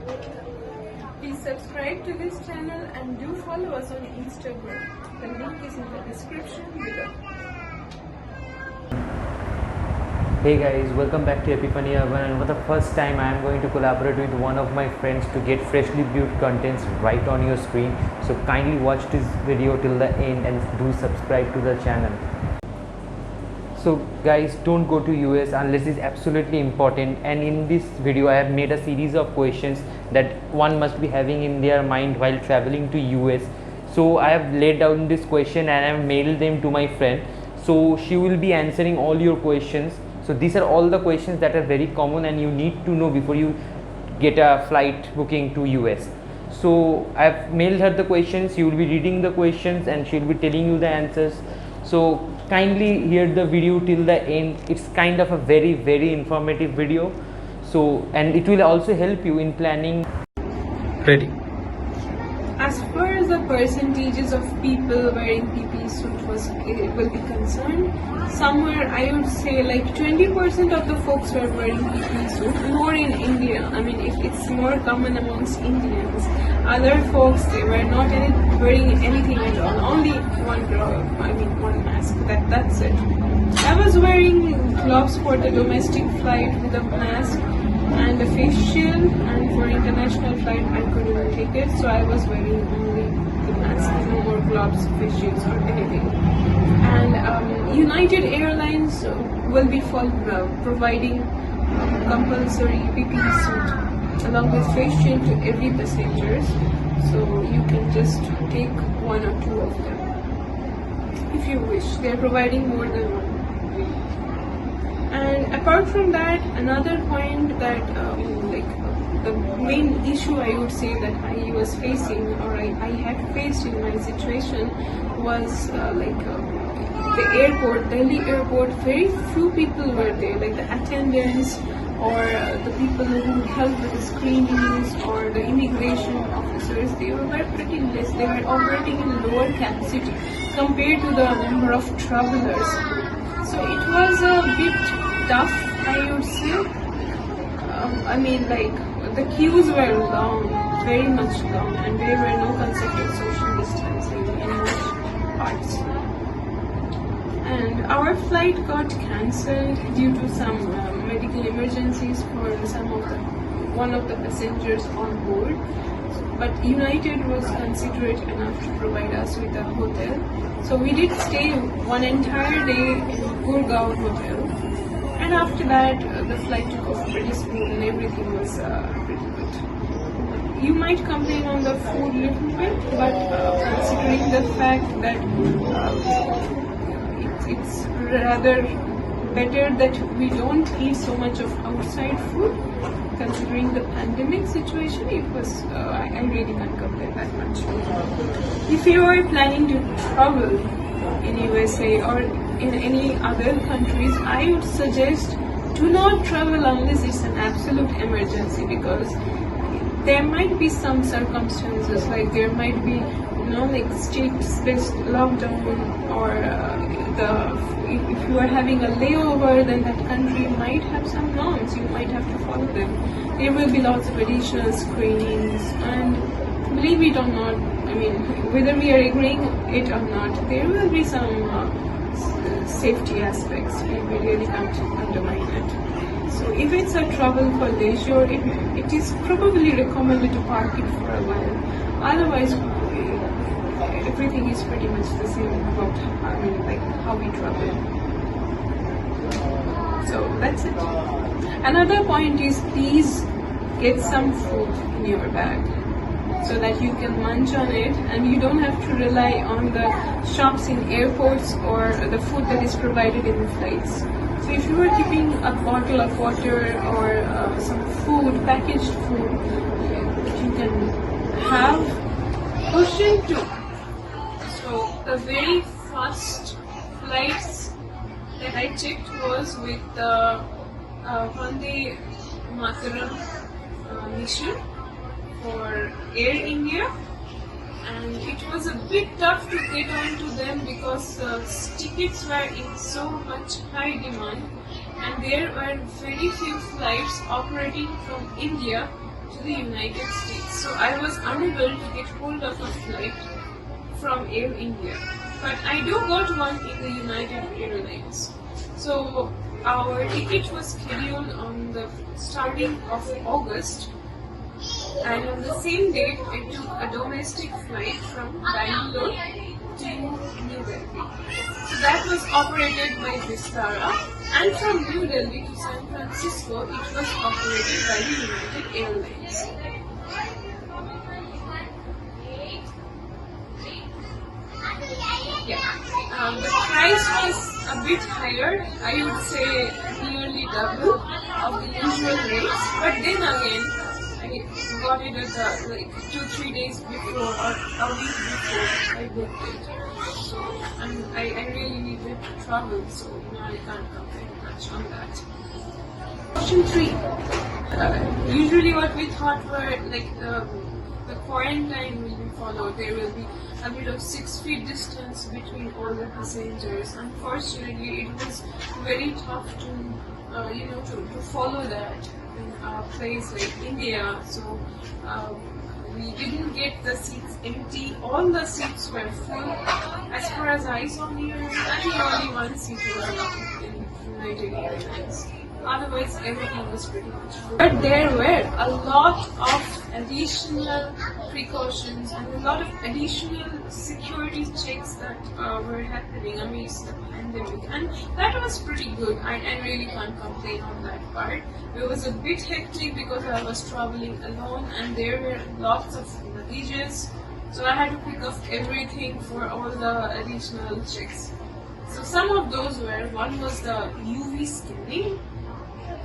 Please subscribe to this channel and do follow us on Instagram. The link is in the description below. Hey guys, welcome back to Epiphany, and for the first time I am going to collaborate with one of my friends to get freshly viewed contents right on your screen. So kindly watch this video till the end and do subscribe to the channel. So guys, don't go to US unless it's absolutely important, and in this video I have made a series of questions that one must be having in their mind while traveling to US. So I have laid down this question and I have mailed them to my friend. So she will be answering all your questions. So these are all the questions that are very common and you need to know before you get a flight booking to US. So I have mailed her the questions. You will be reading the questions and she will be telling you the answers. So kindly hear the video till the end. It's kind of a very informative video. So, and it will also help you in planning. Ready? As far as the percentages of people wearing PPE suit will be concerned, somewhere I would say like 20% of the folks were wearing PPE suit, more in India. I mean, it's more common amongst Indians. Other folks, they were not wearing anything at all, only one mask, that's it. I was wearing gloves for the domestic flight with a mask and a face shield, and for international flight I couldn't take it, so I was wearing only the mask, no more gloves, face shields or anything. And United Airlines will be providing compulsory PPE suit along with face shield to every passengers, so you can just take one or two of them if you wish. They're providing more than one. And apart from that, another point that the main issue I would say that I was facing, or I had faced in my situation, was the airport, Delhi airport. Very few people were there, like the attendants or the people who help with the screenings or the immigration officers. They were pretty less. They were operating in lower capacity compared to the number of travelers. So it was a bit tough, I would say. The queues were long, very much long, and there were no concept of social distancing in most parts. And our flight got cancelled due to some medical emergencies for one of the passengers on board. But United was considerate enough to provide us with a hotel. So we did stay one entire day in Gurgaon hotel. And after that, the flight took off pretty smooth and everything was pretty good. You might complain on the food a little bit, but considering the fact that it's rather better that we don't eat so much of outside food, considering the pandemic situation, it was, I really can't complain that much. If you are planning to travel in USA or in any other countries, I would suggest do not travel unless it's an absolute emergency, because there might be some circumstances, like there might be state-based lockdown, or if you are having a layover, then that country might have some norms, you might have to follow them. There will be lots of additional screenings, and believe it or not, whether we are agreeing it or not, there will be some safety aspects. We really can't undermine it. So if it's a travel for leisure, it is probably recommended to park it for a while. Otherwise, everything is pretty much the same about how we travel. So that's it. Another point is, please get some food in your bag so that you can munch on it and you don't have to rely on the shops in airports or the food that is provided in the flights. So if you are keeping a bottle of water or some food, packaged food, that you can have. Question 2. So the very first flights that I checked was with the Vande Mataram mission for Air India, and it was a bit tough to get onto them because tickets were in so much high demand, and there were very few flights operating from India to the United States. So I was unable to get hold of a flight from Air India. But I do got one in the United Airlines. So our ticket was scheduled on the starting of August, and on the same date I took a domestic flight from Bangalore to New Delhi. So that was operated by Vistara, and from New Delhi to San Francisco it was operated by the United Airlines. Yeah, the price was a bit higher, I would say nearly double of the usual rates, but then again I got it at like 2-3 days before or a week before I booked it. So I really needed to travel, so I can't complain much on that. Option 3. Usually what we thought were like the quarantine will be followed. There will be a bit of 6 feet distance between all the passengers. Unfortunately, it was very tough to follow that in a place like India. So we didn't get the seats empty. All the seats were full. As far as I saw here, I think only one seat was left in United Airlines. Otherwise, everything was pretty much full. But there were a lot of additional precautions and a lot of additional security checks that were happening amidst the pandemic, and that was pretty good. I really can't complain on that part. It was a bit hectic because I was traveling alone and there were lots of luggages, so I had to pick up everything for all the additional checks. So some of those were, one was the UV scanning.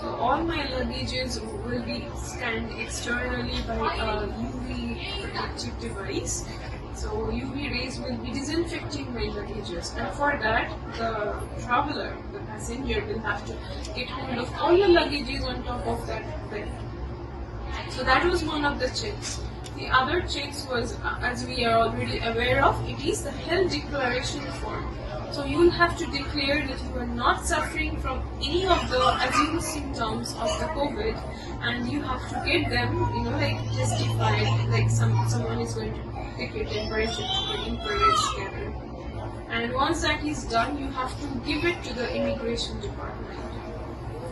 So all my luggages will be scanned externally by a UV protective device. So UV rays will be disinfecting my luggages, and for that the traveler, the passenger, will have to get hold of all the luggages on top of that bed. So that was one of the checks. The other checks was, as we are already aware of, it is the health declaration form. So you will have to declare that you are not suffering from any of the assumed symptoms of the COVID, and you have to get them, like testified, like someone is going to take your temperature to the infrared scanner. And once that is done, you have to give it to the immigration department.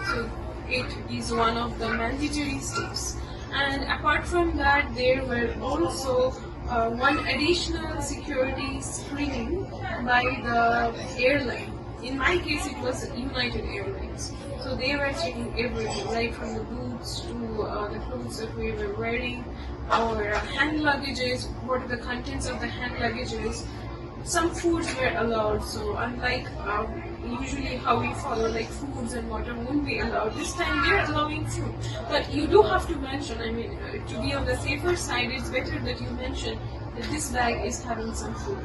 So it is one of the mandatory steps. And apart from that, there were also one additional security screening by the airline. In my case, it was United Airlines. So they were checking everything, right from the boots to the clothes that we were wearing, our hand luggages, what are the contents of the hand luggages. Some foods were allowed, so unlike usually how we follow, like foods and water won't be allowed, this time they're allowing food. But you do have to mention, to be on the safer side, it's better that you mention that this bag is having some food.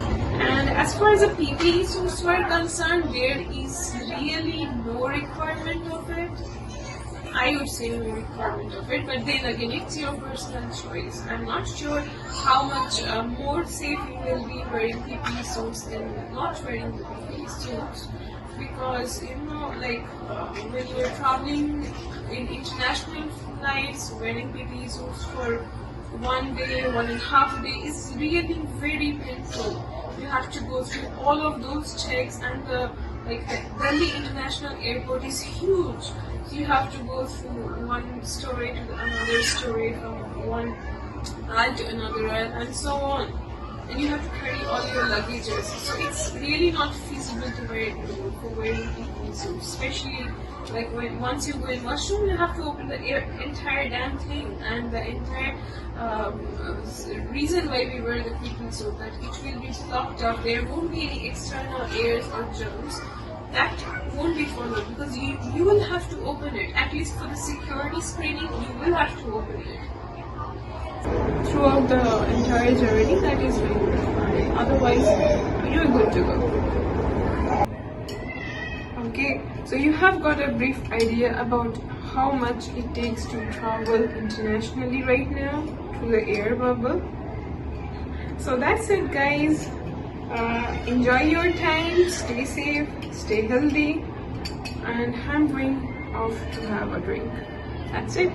And as far as the PPE suits were concerned, there is really no requirement of it. I would say no requirement of it, but then again, it's your personal choice. I'm not sure how much more safe you will be wearing PPE suits than not wearing the PPE suits, because when you're traveling in international flights, wearing PPE suits for 1 day, 1.5 days is really very painful. You have to go through all of those checks, and the Delhi International Airport is huge. So you have to go through one story to another story, from one aisle to another aisle, and so on. And you have to carry all your luggages. So it's really not feasible to wear wearing PPE suits, especially once you go in washroom, you have to open the entire damn thing, and the entire reason why we wear the PPE suit, that it will be locked up. There won't be any external airs or germs. That won't be followed, because you will have to open it. At least for the security screening, you will have to open it. Throughout the entire journey, that is very required. Otherwise, you're good to go. Okay, so you have got a brief idea about how much it takes to travel internationally right now through the air bubble. So that's it, guys. Enjoy your time, stay safe, stay healthy, and I'm going off to have a drink. That's it.